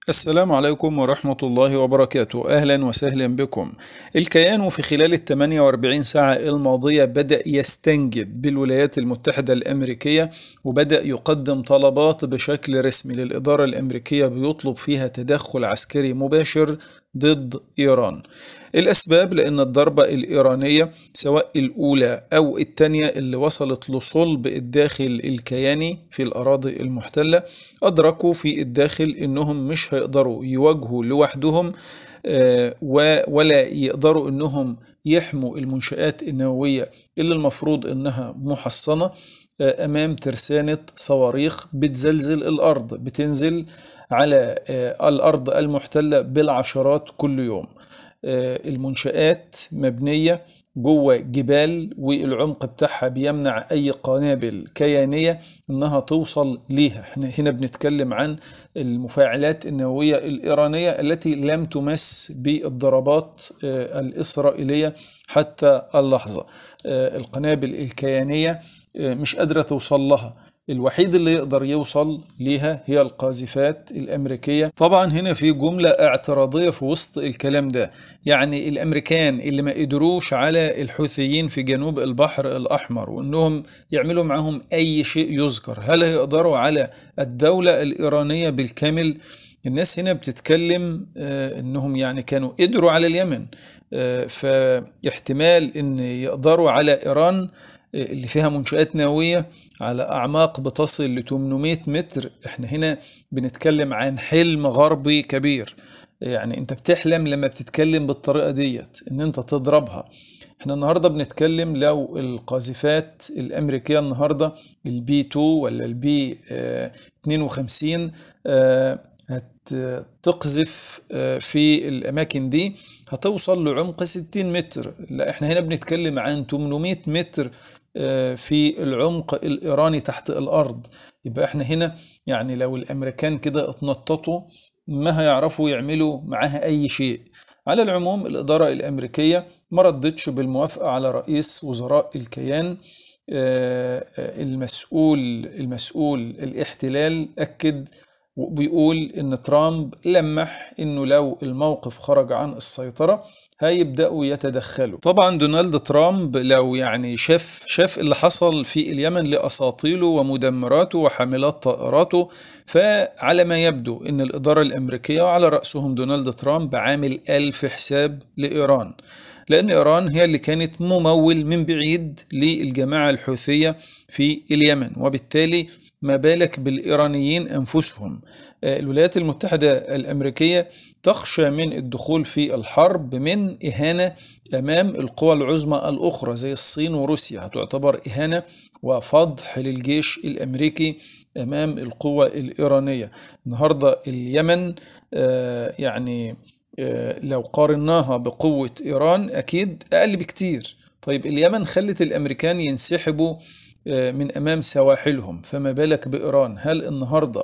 السلام عليكم ورحمة الله وبركاته. أهلا وسهلا بكم. الكيان في خلال ال 48 ساعة الماضية بدأ يستنجد بالولايات المتحدة الأمريكية، وبدأ يقدم طلبات بشكل رسمي للإدارة الأمريكية بيطلب فيها تدخل عسكري مباشر ضد إيران. الأسباب لأن الضربة الإيرانية سواء الأولى أو الثانية اللي وصلت لصلب الداخل الكياني في الأراضي المحتلة، أدركوا في الداخل أنهم مش هيقدروا يواجهوا لوحدهم، ولا يقدروا أنهم يحموا المنشآت النووية اللي المفروض أنها محصنة أمام ترسانة صواريخ بتزلزل الأرض، بتنزل على الأرض المحتلة بالعشرات كل يوم. المنشآت مبنية جوه جبال، والعمق بتاعها بيمنع أي قنابل كيانية إنها توصل ليها. احنا هنا بنتكلم عن المفاعلات النووية الإيرانية التي لم تمس بالضربات الإسرائيلية حتى اللحظة. القنابل الكيانية مش قادرة توصل لها. الوحيد اللي يقدر يوصل ليها هي القاذفات الأمريكية. طبعا هنا في جملة اعتراضية في وسط الكلام ده، يعني الأمريكان اللي ما قدروش على الحوثيين في جنوب البحر الأحمر وأنهم يعملوا معهم أي شيء يذكر، هل هيقدروا على الدولة الإيرانية بالكامل؟ الناس هنا بتتكلم انهم يعني كانوا قدروا على اليمن، فاحتمال ان يقدروا على ايران اللي فيها منشآت نووية على أعماق بتصل ل 800 متر. احنا هنا بنتكلم عن حلم غربي كبير. يعني انت بتحلم لما بتتكلم بالطريقة ديت ان انت تضربها. احنا النهاردة بنتكلم لو القاذفات الأمريكية النهاردة البي 2 ولا البي 52 هتقذف في الأماكن دي هتوصل لعمق 60 متر. لا، احنا هنا بنتكلم عن 800 متر في العمق الإيراني تحت الأرض. يبقى احنا هنا يعني لو الأمريكان كده اتنططوا ما هيعرفوا يعملوا معاها أي شيء. على العموم الإدارة الأمريكية ما ردتش بالموافقة على رئيس وزراء الكيان. المسؤول الاحتلال أكد وبيقول إن ترامب لمح إنه لو الموقف خرج عن السيطرة هيبدأوا يتدخلوا. طبعا دونالد ترامب لو يعني شاف اللي حصل في اليمن لأساطيله ومدمراته وحاملات طائراته، فعلى ما يبدو إن الإدارة الأمريكية وعلى رأسهم دونالد ترامب عامل ألف حساب لإيران، لأن إيران هي اللي كانت ممول من بعيد للجماعة الحوثية في اليمن، وبالتالي ما بالك بالإيرانيين أنفسهم. الولايات المتحدة الأمريكية تخشى من الدخول في الحرب من إهانة أمام القوى العظمى الأخرى زي الصين وروسيا، هتعتبر إهانة وفضح للجيش الأمريكي أمام القوى الإيرانية. النهاردة اليمن يعني لو قارناها بقوة إيران أكيد أقل بكتير. طيب اليمن خلت الأمريكان ينسحبوا من أمام سواحلهم، فما بالك بإيران؟ هل النهاردة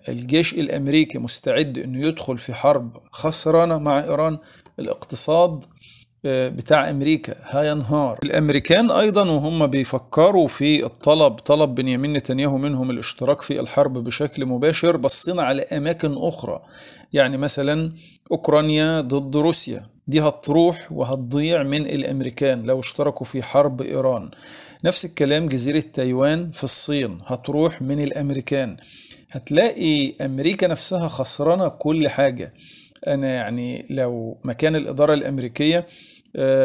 الجيش الأمريكي مستعد أنه يدخل في حرب خسرانة مع إيران؟ الاقتصاد بتاع أمريكا هينهار. الأمريكان أيضا وهم بيفكروا في طلب بنيامين نتنياهو منهم الاشتراك في الحرب بشكل مباشر، بصينا على أماكن أخرى. يعني مثلا أوكرانيا ضد روسيا دي هتروح وهتضيع من الأمريكان لو اشتركوا في حرب إيران. نفس الكلام جزيرة تايوان في الصين هتروح من الأمريكان. هتلاقي أمريكا نفسها خسرانة كل حاجة. أنا يعني لو مكان الإدارة الأمريكية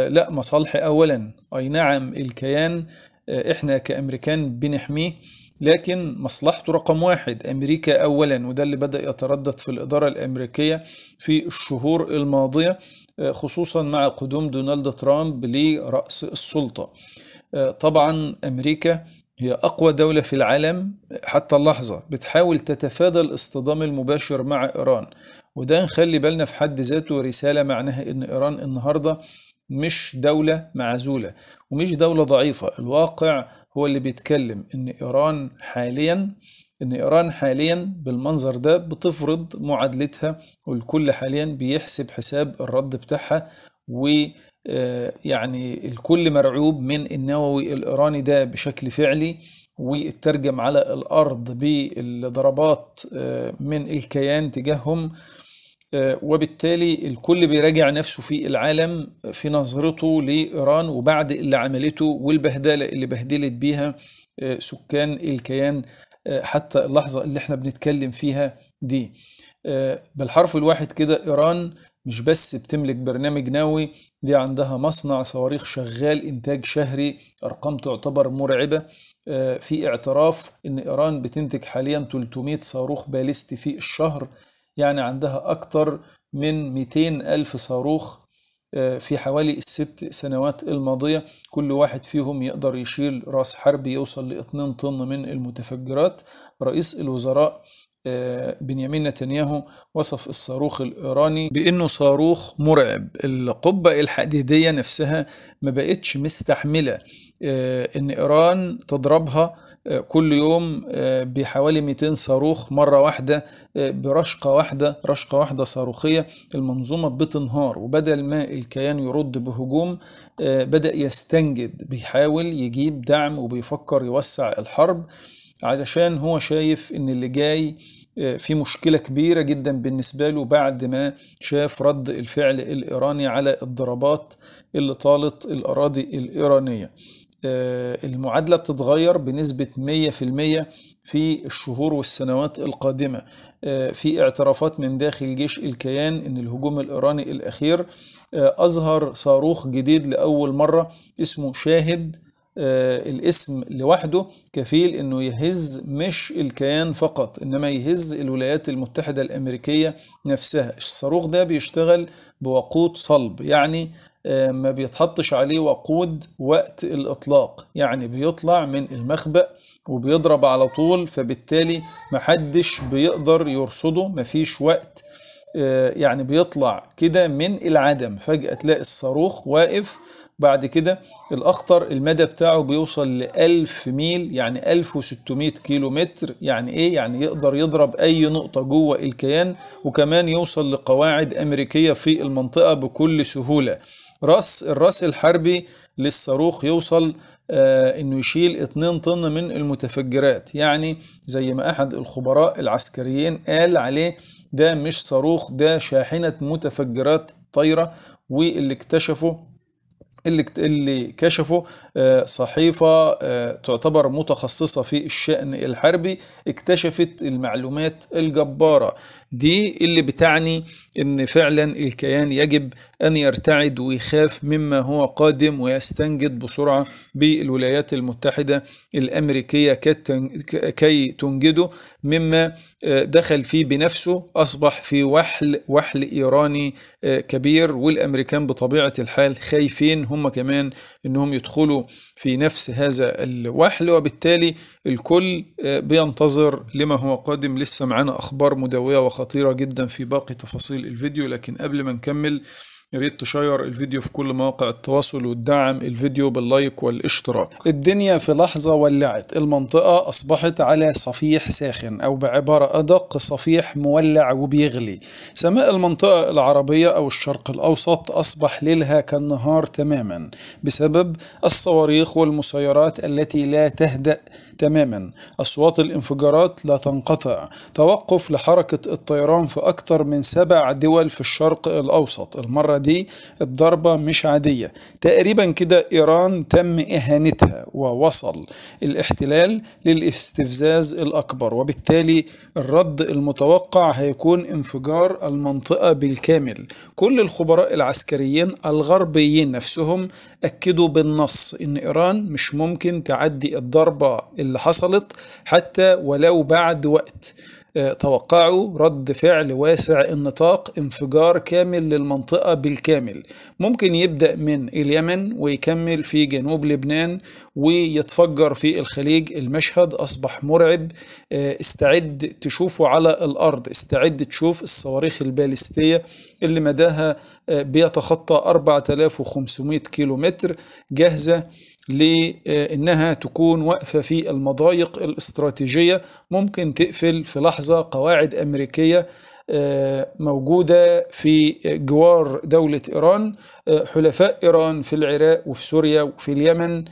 لا، مصالحي أولا. أي نعم الكيان إحنا كأمريكان بنحميه، لكن مصلحته رقم واحد، أمريكا أولا. وده اللي بدأ يتردد في الإدارة الأمريكية في الشهور الماضية، خصوصا مع قدوم دونالد ترامب لرأس السلطة. طبعا أمريكا هي أقوى دولة في العالم حتى اللحظة، بتحاول تتفادى الاصطدام المباشر مع إيران، وده نخلي بالنا في حد ذاته رسالة معناها إن إيران النهاردة مش دولة معزولة ومش دولة ضعيفة. الواقع هو اللي بيتكلم إن إيران حاليا بالمنظر ده بتفرض معادلتها، والكل حاليا بيحسب حساب الرد بتاعها، يعني الكل مرعوب من النووي الإيراني ده بشكل فعلي، واترجم على الأرض بالضربات من الكيان تجاههم، وبالتالي الكل بيراجع نفسه في العالم في نظرته لإيران وبعد اللي عملته والبهدلة اللي بهدلت بيها سكان الكيان حتى اللحظة اللي احنا بنتكلم فيها دي. بالحرف الواحد كده، إيران مش بس بتملك برنامج نووي، دي عندها مصنع صواريخ شغال إنتاج شهري، أرقام تعتبر مرعبة. في اعتراف إن إيران بتنتج حاليا 300 صاروخ باليستي في الشهر، يعني عندها أكتر من 200 ألف صاروخ في حوالي ال6 سنوات الماضية. كل واحد فيهم يقدر يشيل راس حربي يوصل ل2 طن من المتفجرات. رئيس الوزراء بنيامين نتنياهو وصف الصاروخ الإيراني بأنه صاروخ مرعب. القبة الحديدية نفسها ما بقتش مستحملة إن إيران تضربها كل يوم بحوالي 200 صاروخ مرة واحدة برشقة واحدة صاروخية. المنظومة بتنهار، وبدل ما الكيان يرد بهجوم بدأ يستنجد، بيحاول يجيب دعم وبيفكر يوسع الحرب، علشان هو شايف ان اللي جاي في مشكلة كبيرة جدا بالنسبة له بعد ما شاف رد الفعل الإيراني على الضربات اللي طالت الأراضي الإيرانية. المعادلة بتتغير بنسبة 100% في الشهور والسنوات القادمة. في اعترافات من داخل جيش الكيان ان الهجوم الإيراني الأخير أظهر صاروخ جديد لأول مرة اسمه شاهد. الاسم لوحده كفيل انه يهز مش الكيان فقط، انما يهز الولايات المتحدة الامريكية نفسها. الصاروخ ده بيشتغل بوقود صلب، يعني ما بيتحطش عليه وقود وقت الاطلاق، يعني بيطلع من المخبأ وبيضرب على طول، فبالتالي محدش بيقدر يرصده، مفيش وقت. يعني بيطلع كده من العدم، فجأة تلاقي الصاروخ واقف. بعد كده الأخطر المدى بتاعه بيوصل ل1000 ميل، يعني 1600 كيلو متر. يعني إيه؟ يعني يقدر يضرب أي نقطة جوه الكيان، وكمان يوصل لقواعد أمريكية في المنطقة بكل سهولة. الراس الحربي للصاروخ يوصل إنه يشيل 2 طن من المتفجرات، يعني زي ما أحد الخبراء العسكريين قال عليه ده مش صاروخ، ده شاحنة متفجرات طايرة. واللي كشفوا صحيفة تعتبر متخصصة في الشأن الحربي، اكتشفت المعلومات الجبارة دي اللي بتعني ان فعلا الكيان يجب ان يرتعد ويخاف مما هو قادم، ويستنجد بسرعة بالولايات المتحدة الامريكية كي تنجده مما دخل فيه بنفسه. اصبح في وحل ايراني كبير، والامريكان بطبيعة الحال خايفين هم كمان انهم يدخلوا في نفس هذا الوحل، وبالتالي الكل بينتظر لما هو قادم. لسه معانا اخبار مدوية وخطيرة جدا في باقي تفاصيل الفيديو، لكن قبل ما نكمل ياريت تشير الفيديو في كل مواقع التواصل وتدعم الفيديو باللايك والاشتراك. الدنيا في لحظة ولعت، المنطقة أصبحت على صفيح ساخن، أو بعبارة أدق صفيح مولع وبيغلي. سماء المنطقة العربية أو الشرق الأوسط أصبح ليلها كالنهار تماما بسبب الصواريخ والمسيرات التي لا تهدأ تماما. أصوات الانفجارات لا تنقطع، توقف لحركة الطيران في أكثر من 7 دول في الشرق الأوسط. المرة دي الضربة مش عادية، تقريبا كده إيران تم إهانتها، ووصل الاحتلال للاستفزاز الأكبر، وبالتالي الرد المتوقع هيكون انفجار المنطقة بالكامل. كل الخبراء العسكريين الغربيين نفسهم أكدوا بالنص إن إيران مش ممكن تعدي الضربة اللي حصلت حتى ولو بعد وقت. توقعوا رد فعل واسع النطاق، انفجار كامل للمنطقة بالكامل، ممكن يبدأ من اليمن ويكمل في جنوب لبنان ويتفجر في الخليج. المشهد أصبح مرعب. استعد تشوفه على الأرض، استعد تشوف الصواريخ الباليستية اللي مداها بيتخطى 4500 كيلومتر، جاهزة لأنها تكون واقفة في المضايق الاستراتيجية، ممكن تقفل في لحظة قواعد أمريكية موجودة في جوار دولة إيران. حلفاء إيران في العراق وفي سوريا وفي اليمن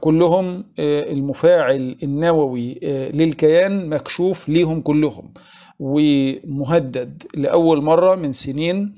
كلهم المفاعل النووي للكيان مكشوف ليهم كلهم ومهدد لأول مرة من سنين.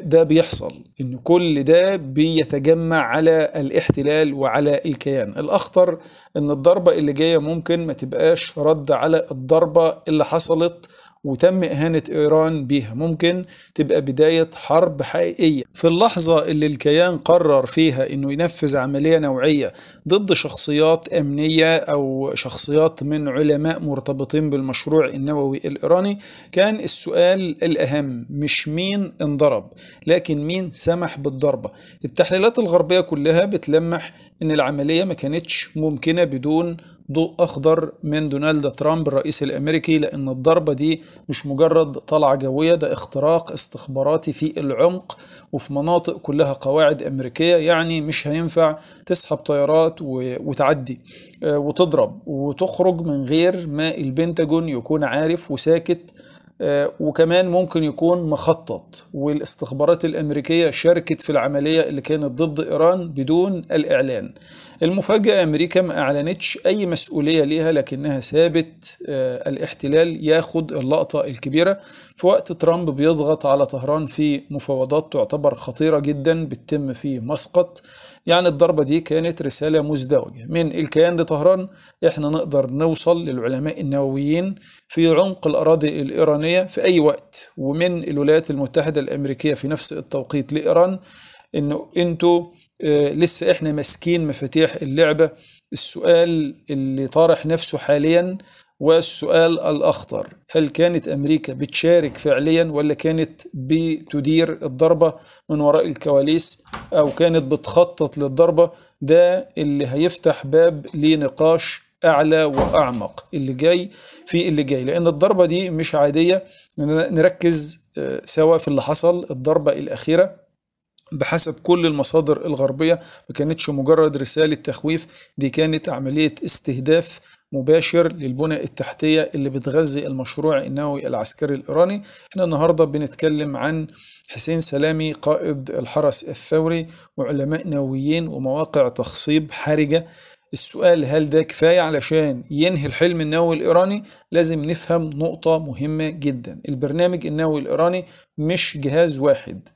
ده بيحصل إن كل ده بيتجمع على الاحتلال وعلى الكيان. الأخطر إن الضربة اللي جاية ممكن ما تبقاش رد على الضربة اللي حصلت وتم إهانة إيران بيها، ممكن تبقى بداية حرب حقيقية. في اللحظة اللي الكيان قرر فيها إنه ينفذ عملية نوعية ضد شخصيات أمنية أو شخصيات من علماء مرتبطين بالمشروع النووي الإيراني، كان السؤال الأهم مش مين انضرب لكن مين سمح بالضربة. التحليلات الغربية كلها بتلمح إن العملية ما كانتش ممكنة بدون ضوء أخضر من دونالد ترامب الرئيس الأمريكي، لأن الضربة دي مش مجرد طلعة جوية، ده اختراق استخباراتي في العمق وفي مناطق كلها قواعد أمريكية. يعني مش هينفع تسحب طيارات وتعدي وتضرب وتخرج من غير ما البنتاجون يكون عارف وساكت، وكمان ممكن يكون مخطط. والاستخبارات الأمريكية شاركت في العملية اللي كانت ضد إيران بدون الإعلان. المفاجأة أمريكا ما أعلنتش أي مسؤولية ليها، لكنها سابت الاحتلال ياخد اللقطة الكبيرة في وقت ترامب بيضغط على طهران في مفاوضات تعتبر خطيرة جدا بتتم في مسقط. يعني الضربة دي كانت رسالة مزدوجة من الكيان لطهران: احنا نقدر نوصل للعلماء النوويين في عمق الأراضي الإيرانية في أي وقت، ومن الولايات المتحدة الأمريكية في نفس التوقيت لإيران إنه انتوا لسه احنا ماسكين مفاتيح اللعبة. السؤال اللي طارح نفسه حاليا والسؤال الأخطر: هل كانت أمريكا بتشارك فعليا ولا كانت بتدير الضربة من وراء الكواليس أو كانت بتخطط للضربة؟ ده اللي هيفتح باب لنقاش أعلى وأعمق اللي جاي، لأن الضربة دي مش عادية. نركز سوا في اللي حصل. الضربة الأخيرة بحسب كل المصادر الغربية ما كانتش مجرد رسالة تخويف، دي كانت عملية استهداف مباشر للبنى التحتية اللي بتغذي المشروع النووي العسكري الإيراني. احنا النهاردة بنتكلم عن حسين سلامي قائد الحرس الثوري وعلماء نوويين ومواقع تخصيب حرجة. السؤال: هل ده كفاية علشان ينهي الحلم النووي الإيراني؟ لازم نفهم نقطة مهمة جدا: البرنامج النووي الإيراني مش جهاز واحد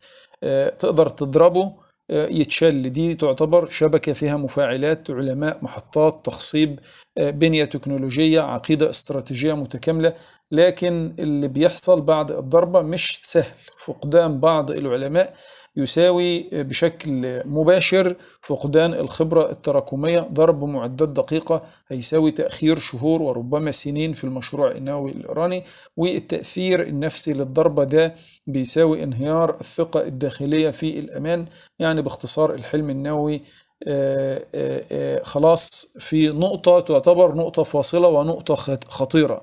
تقدر تضربه يتشل. دي تعتبر شبكة فيها مفاعلات، علماء، محطات تخصيب، بنية تكنولوجية، عقيدة استراتيجية متكاملة. لكن اللي بيحصل بعد الضربة مش سهل. فقدان بعض العلماء يساوي بشكل مباشر فقدان الخبرة التراكمية. ضرب معدات دقيقة هيساوي تأخير شهور وربما سنين في المشروع النووي الإيراني، والتأثير النفسي للضربة ده بيساوي انهيار الثقة الداخلية في الأمان. يعني باختصار الحلم النووي خلاص في نقطة تعتبر نقطة فاصلة ونقطة خطيرة.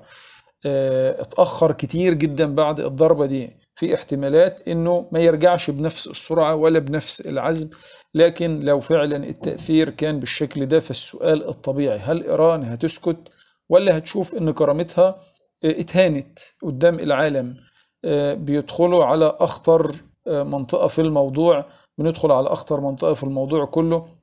اتأخر كتير جدا بعد الضربة دي، في احتمالات انه ما يرجعش بنفس السرعة ولا بنفس العزم. لكن لو فعلا التأثير كان بالشكل ده، فالسؤال الطبيعي: هل إيران هتسكت ولا هتشوف ان كرامتها اتهانت قدام العالم؟ بيدخلوا على أخطر منطقة في الموضوع، بندخل على أخطر منطقة في الموضوع كله.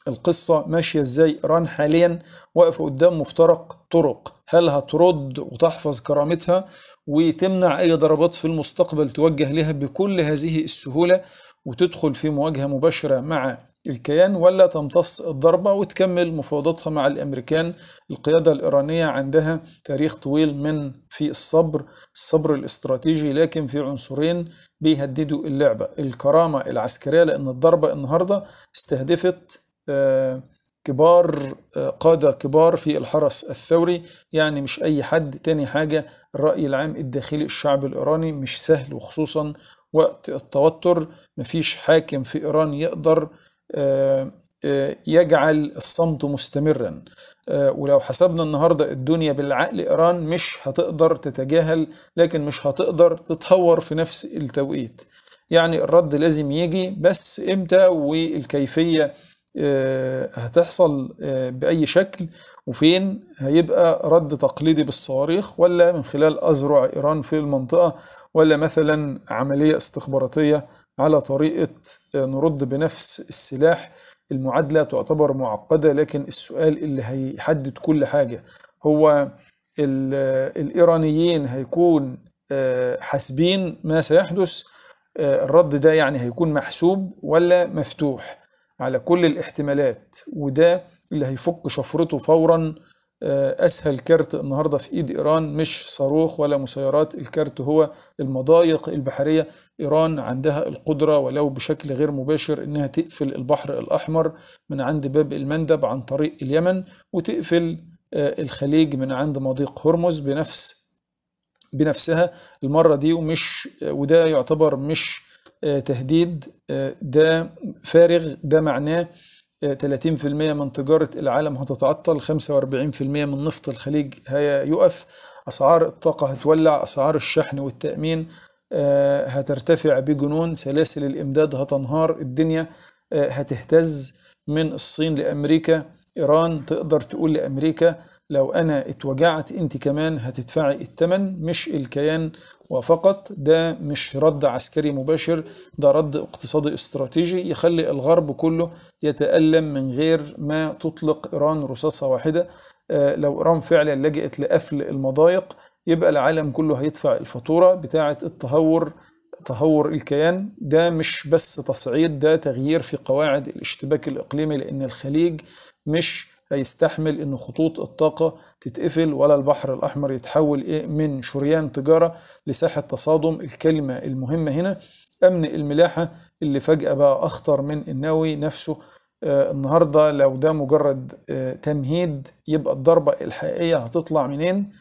القصة ماشية ازاي؟ إيران حاليا واقفة قدام مفترق طرق: هل هترد وتحفظ كرامتها وتمنع أي ضربات في المستقبل توجه لها بكل هذه السهولة وتدخل في مواجهة مباشرة مع الكيان، ولا تمتص الضربة وتكمل مفاوضاتها مع الأمريكان؟ القيادة الإيرانية عندها تاريخ طويل من في الصبر الاستراتيجي، لكن في عنصرين بيهددوا اللعبة: الكرامة العسكرية، لأن الضربة النهاردة استهدفت قادة كبار في الحرس الثوري، يعني مش أي حد. تاني حاجة، الرأي العام الداخلي الشعب الإيراني مش سهل، وخصوصا وقت التوتر. مفيش حاكم في إيران يقدر يجعل الصمت مستمرا. ولو حسبنا النهاردة الدنيا بالعقل، إيران مش هتقدر تتجاهل، لكن مش هتقدر تتهور في نفس التوقيت. يعني الرد لازم يجي، بس إمتى والكيفية هتحصل بأي شكل وفين؟ هيبقى رد تقليدي بالصواريخ، ولا من خلال أذرع إيران في المنطقة، ولا مثلا عملية استخباراتية على طريقة نرد بنفس السلاح؟ المعادلة تعتبر معقدة، لكن السؤال اللي هيحدد كل حاجة هو الإيرانيين هيكون حاسبين ما سيحدث؟ الرد ده يعني هيكون محسوب ولا مفتوح على كل الاحتمالات، وده اللي هيفك شفرته فورا. أسهل كارت النهاردة في إيد إيران مش صاروخ ولا مسيرات، الكارت هو المضايق البحرية. إيران عندها القدرة ولو بشكل غير مباشر إنها تقفل البحر الأحمر من عند باب المندب عن طريق اليمن، وتقفل الخليج من عند مضيق هرمز بنفسها المرة دي، وده يعتبر مش تهديد، ده فارغ. ده معناه 30% من تجارة العالم هتتعطل، 45% من نفط الخليج هيقف، أسعار الطاقة هتولع، أسعار الشحن والتأمين هترتفع بجنون، سلاسل الإمداد هتنهار، الدنيا هتهتز من الصين لأمريكا. إيران تقدر تقول لأمريكا لو أنا اتوجعت أنت كمان هتدفعي الثمن، مش الكيان وفقط. ده مش رد عسكري مباشر، ده رد اقتصادي استراتيجي يخلي الغرب كله يتألم من غير ما تطلق إيران رصاصة واحدة. لو إيران فعلا لجأت لقفل المضايق يبقى العالم كله هيدفع الفاتورة بتاعة تهور الكيان. ده مش بس تصعيد، ده تغيير في قواعد الاشتباك الإقليمي، لأن الخليج مش هيستحمل إن خطوط الطاقة تتقفل ولا البحر الأحمر يتحول من شريان تجارة لساحة تصادم. الكلمة المهمة هنا أمن الملاحة اللي فجأة بقى أخطر من النووي نفسه. النهاردة لو ده مجرد تمهيد، يبقى الضربة الحقيقية هتطلع منين؟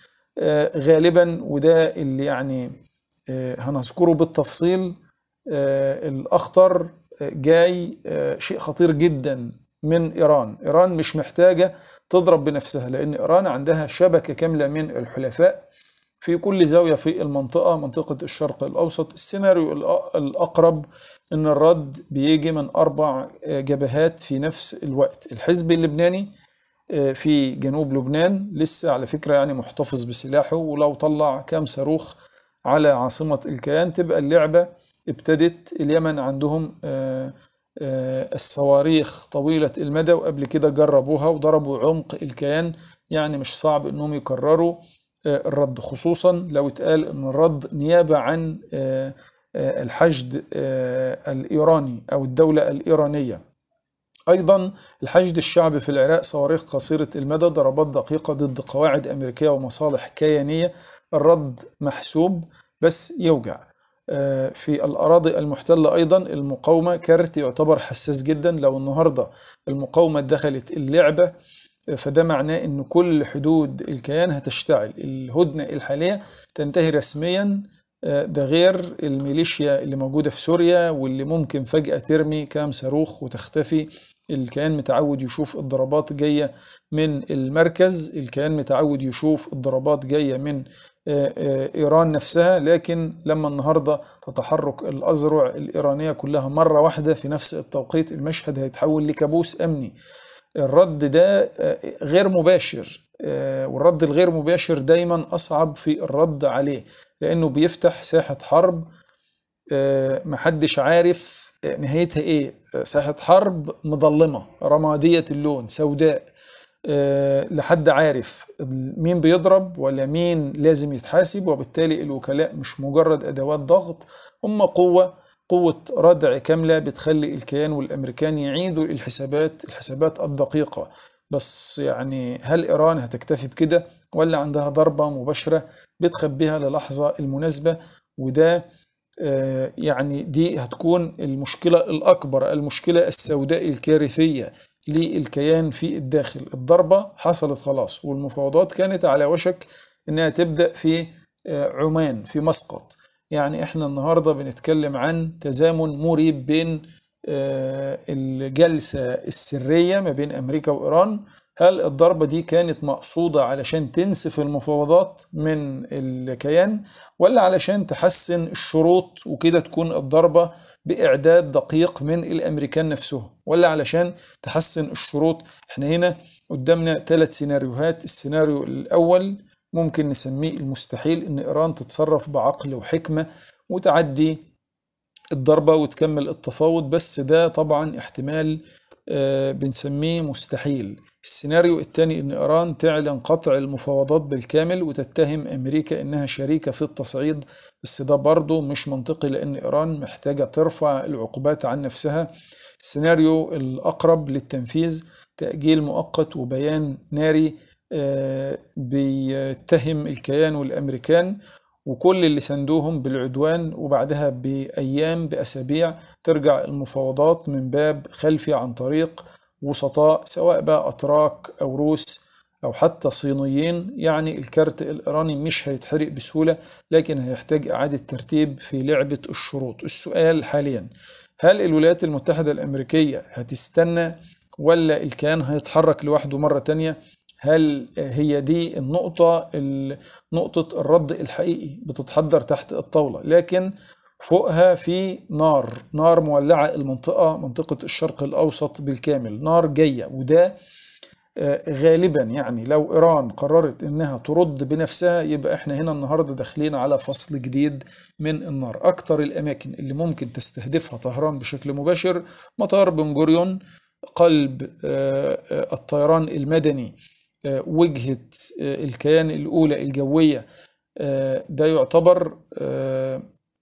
غالبا، وده اللي يعني هنذكره بالتفصيل، الأخطر جاي شيء خطير جدا من إيران. إيران مش محتاجة تضرب بنفسها، لأن إيران عندها شبكة كاملة من الحلفاء في كل زاوية في المنطقة، منطقة الشرق الأوسط. السيناريو الأقرب إن الرد بيجي من 4 جبهات في نفس الوقت. الحزب اللبناني في جنوب لبنان لسه على فكرة يعني محتفظ بسلاحه، ولو طلع كام صاروخ على عاصمة الكيان تبقى اللعبة ابتدت. اليمن عندهم الصواريخ طويلة المدى، وقبل كده جربوها وضربوا عمق الكيان، يعني مش صعب انهم يكرروا الرد، خصوصا لو اتقال ان الرد نيابة عن الحشد الإيراني أو الدولة الإيرانية. أيضا الحشد الشعبي في العراق، صواريخ قصيرة المدى، ضربات دقيقة ضد قواعد أمريكية ومصالح كيانية. الرد محسوب بس يوجع. في الأراضي المحتلة أيضا المقاومة كارت يعتبر حساس جدا. لو النهاردة المقاومة دخلت اللعبة فده معناه أن كل حدود الكيان هتشتعل. الهدنة الحالية تنتهي رسميا، ده غير الميليشيا اللي موجودة في سوريا واللي ممكن فجأة ترمي كام صاروخ وتختفي. الكيان متعود يشوف الضربات جاية من المركز، الكيان متعود يشوف الضربات جاية من إيران نفسها، لكن لما النهاردة تتحرك الأذرع الإيرانية كلها مرة واحدة في نفس التوقيت، المشهد هيتحول لكابوس أمني. الرد ده غير مباشر، والرد الغير مباشر دايما أصعب في الرد عليه، لأنه بيفتح ساحة حرب محدش عارف نهايتها إيه. ساحة حرب مظلمة رمادية اللون سوداء، لحد عارف مين بيضرب ولا مين لازم يتحاسب. وبالتالي الوكلاء مش مجرد أدوات ضغط، هم قوة ردع كاملة بتخلي الكيان والأمريكان يعيدوا الحسابات الدقيقة. بس يعني هل إيران هتكتفي بكده ولا عندها ضربة مباشرة بتخبيها للحظة المناسبة؟ وده يعني دي هتكون المشكلة الأكبر، المشكلة السوداء الكارثية للكيان في الداخل. الضربة حصلت خلاص، والمفاوضات كانت على وشك إنها تبدأ في عمان في مسقط. يعني احنا النهاردة بنتكلم عن تزامن مريب بين الجلسة السرية ما بين أمريكا وإيران. هل الضربة دي كانت مقصودة علشان تنسف المفاوضات من الكيان، ولا علشان تحسن الشروط وكده تكون الضربة بإعداد دقيق من الأمريكان نفسهم، ولا علشان تحسن الشروط؟ احنا هنا قدامنا 3 سيناريوهات. السيناريو الأول ممكن نسميه المستحيل، إن إيران تتصرف بعقل وحكمة وتعدي الضربة وتكمل التفاوض، بس ده طبعا احتمال بنسميه مستحيل. السيناريو الثاني ان ايران تعلن قطع المفاوضات بالكامل وتتهم امريكا انها شريكة في التصعيد، بس ده برضه مش منطقي لان ايران محتاجة ترفع العقوبات عن نفسها. السيناريو الاقرب للتنفيذ تأجيل مؤقت وبيان ناري بيتهم الكيان والامريكان وكل اللي سندوهم بالعدوان، وبعدها بأيام بأسابيع ترجع المفاوضات من باب خلفي عن طريق وسطاء سواء بقى أتراك أو روس أو حتى صينيين. يعني الكارت الإيراني مش هيتحرق بسهولة، لكن هيحتاج إعادة ترتيب في لعبة الشروط. السؤال حاليا، هل الولايات المتحدة الأمريكية هتستنى ولا الكيان هيتحرك لوحده مرة تانية؟ هل هي دي نقطة الرد الحقيقي بتتحضر تحت الطاولة، لكن فوقها في نار مولعة منطقة الشرق الأوسط بالكامل، نار جاية. وده غالبا يعني لو إيران قررت إنها ترد بنفسها يبقى إحنا هنا النهاردة داخلين على فصل جديد من النار. أكتر الأماكن اللي ممكن تستهدفها طهران بشكل مباشر مطار بن غوريون، قلب الطيران المدني، وجهة الكيان الأولى الجوية. ده يعتبر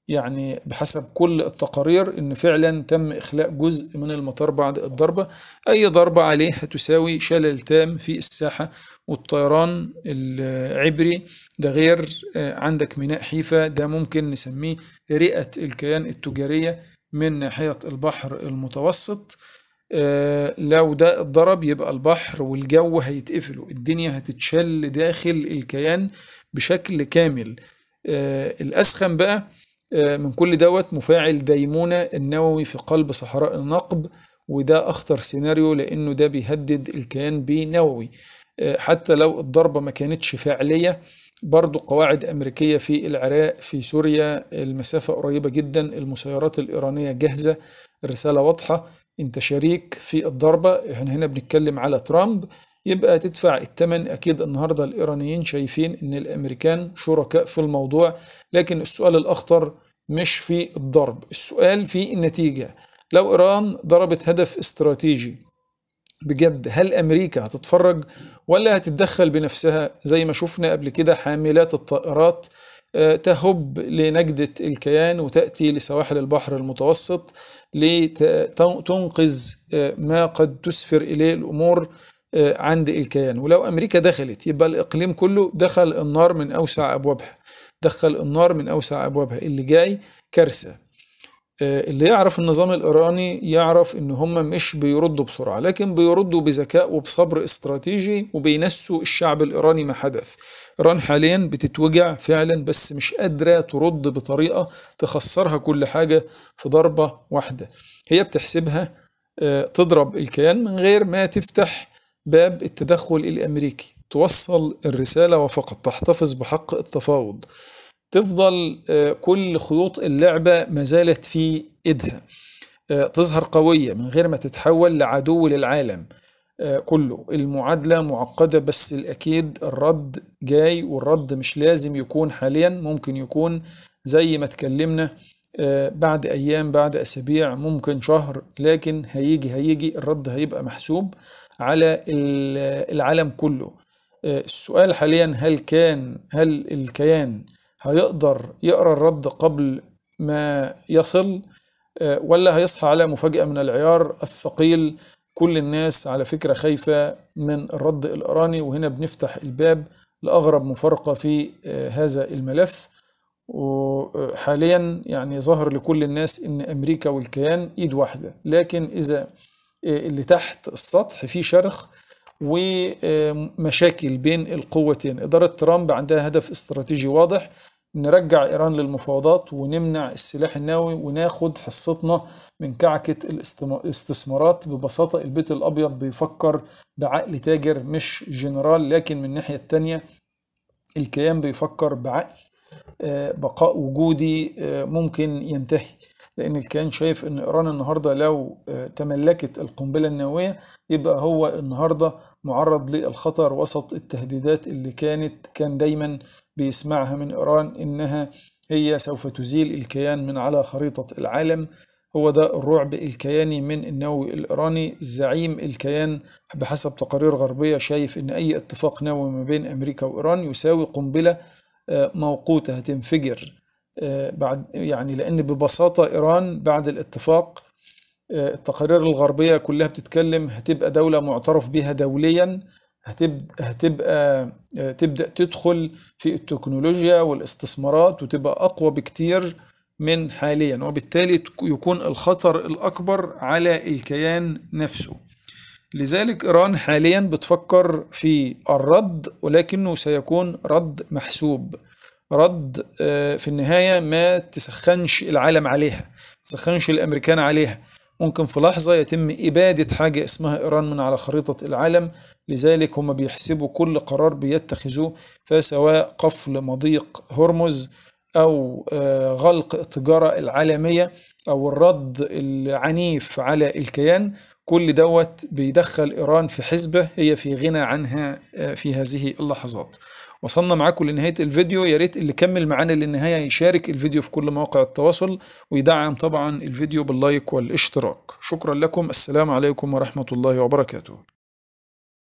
يعني بحسب كل التقارير إن فعلا تم إخلاء جزء من المطار بعد الضربة. أي ضربة عليه هتساوي شلل تام في الساحة والطيران العبري. ده غير عندك ميناء حيفا، ده ممكن نسميه رئة الكيان التجارية من ناحية البحر المتوسط. لو ده اتضرب يبقى البحر والجو هيتقفلوا، الدنيا هتتشل داخل الكيان بشكل كامل. الأسخن بقى من كل دوت مفاعل ديمونة النووي في قلب صحراء النقب، وده أخطر سيناريو لأنه ده بيهدد الكيان بنووي. حتى لو الضربة ما كانتش فعلية، برضو قواعد أمريكية في العراق في سوريا المسافة قريبة جدا، المسيرات الإيرانية جاهزة، الرسالة واضحة، انت شريك في الضربة. احنا هنا بنتكلم على ترامب، يبقى تدفع الثمن. اكيد النهاردة الايرانيين شايفين ان الامريكان شركاء في الموضوع، لكن السؤال الاخطر مش في الضرب، السؤال في النتيجة. لو ايران ضربت هدف استراتيجي بجد، هل امريكا هتتفرج ولا هتتدخل بنفسها زي ما شفنا قبل كده حاملات الطائرات تهب لنجدة الكيان وتأتي لسواحل البحر المتوسط لتنقذ ما قد تسفر إليه الأمور عند الكيان؟ ولو أمريكا دخلت يبقى الإقليم كله دخل النار من أوسع أبوابها، اللي جاي كارثة. اللي يعرف النظام الإيراني يعرف إن هم مش بيردوا بسرعة، لكن بيردوا بذكاء وبصبر استراتيجي، وبينسوا الشعب الإيراني ما حدث. إيران حاليا بتتوجع فعلا، بس مش قادرة ترد بطريقة تخسرها كل حاجة في ضربة واحدة. هي بتحسبها تضرب الكيان من غير ما تفتح باب التدخل الأمريكي، توصل الرسالة وفقط، تحتفظ بحق التفاوض، تفضل كل خيوط اللعبة ما زالت في إيدها، تظهر قوية من غير ما تتحول لعدو للعالم كله. المعادلة معقدة، بس الأكيد الرد جاي، والرد مش لازم يكون حاليا، ممكن يكون زي ما اتكلمنا بعد أيام، بعد أسابيع، ممكن شهر، لكن هيجي الرد، هيبقى محسوب على العالم كله. السؤال حاليا، هل الكيان هيقدر يقرأ الرد قبل ما يصل، ولا هيصحى على مفاجأة من العيار الثقيل؟ كل الناس على فكرة خايفة من الرد الإيراني، وهنا بنفتح الباب لأغرب مفارقة في هذا الملف. وحاليا يعني ظهر لكل الناس إن أمريكا والكيان إيد واحدة، لكن إذا اللي تحت السطح في شرخ ومشاكل بين القوتين. إدارة ترامب عندها هدف استراتيجي واضح، نرجع إيران للمفاوضات ونمنع السلاح النووي وناخد حصتنا من كعكة الاستثمارات. ببساطة البيت الأبيض بيفكر بعقل تاجر مش جنرال، لكن من الناحية التانية الكيان بيفكر بعقل بقاء وجودي ممكن ينتهي، لأن الكيان شايف أن إيران النهاردة لو تملكت القنبلة النووية يبقى هو النهاردة معرض للخطر وسط التهديدات اللي كان دايما بيسمعها من إيران، إنها هي سوف تزيل الكيان من على خريطة العالم. هو ده الرعب الكياني من النووي الإيراني. زعيم الكيان بحسب تقارير غربية شايف إن أي اتفاق نووي ما بين أمريكا وإيران يساوي قنبلة موقوتة هتنفجر بعد، يعني لأن ببساطة إيران بعد الاتفاق التقارير الغربية كلها بتتكلم هتبقى دولة معترف بها دوليا، تبدأ تدخل في التكنولوجيا والاستثمارات وتبقى أقوى بكتير من حاليا، وبالتالي يكون الخطر الأكبر على الكيان نفسه. لذلك إيران حاليا بتفكر في الرد، ولكنه سيكون رد محسوب، رد في النهاية ما تسخنش العالم عليها، تسخنش الأمريكان عليها. ممكن في لحظة يتم إبادة حاجة اسمها إيران من على خريطة العالم. لذلك هم بيحسبوا كل قرار بيتخذوه، فسواء قفل مضيق هرمز أو غلق التجارة العالمية أو الرد العنيف على الكيان، كل دوت بيدخل إيران في حسبة هي في غنى عنها في هذه اللحظات. وصلنا معاكم لنهاية الفيديو، يا ريت اللي كمل معانا للنهاية يشارك الفيديو في كل مواقع التواصل، ويدعم طبعا الفيديو باللايك والاشتراك. شكرا لكم، السلام عليكم ورحمة الله وبركاته.